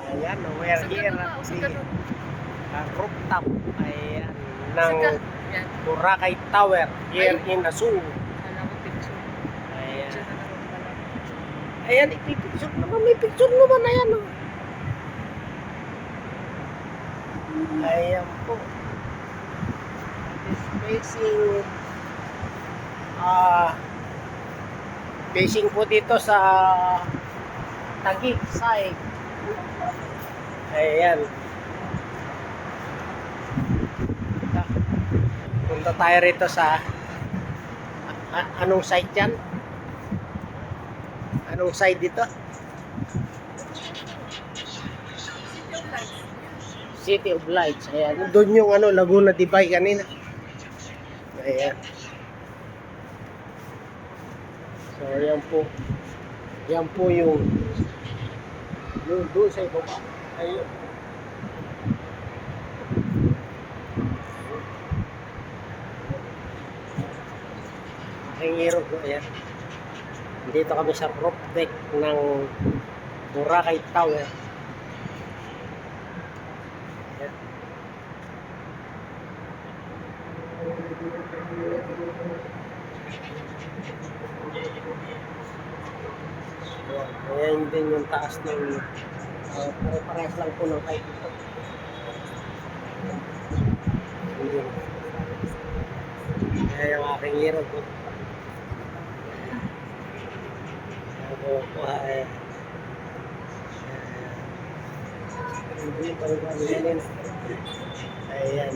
Ayan, we're here at the rooftop ayan, ng Boracay Tower here in Asu. Ayan. Ayan, ipipicture naman. May picture naman. Ayan, oh. Ayan po. This facing po dito sa Taguig side. Ayan. Punta tayo rito sa anong side yan? Anong side dito? City of Lights. Ayan. Doon yung Laguna de Bay kanina. Ayan. So, yan po. Yan po yung doon sa ibaba. Ayun. Aking hero po. Ayan. Dito kami sa roof deck ng Boracay Tower. Ayan. Ayan din yung taas ng pare-parehas lang po ng height ito. Ayan yung aking hero po. Hindi pa rin. Ayan. Ayan.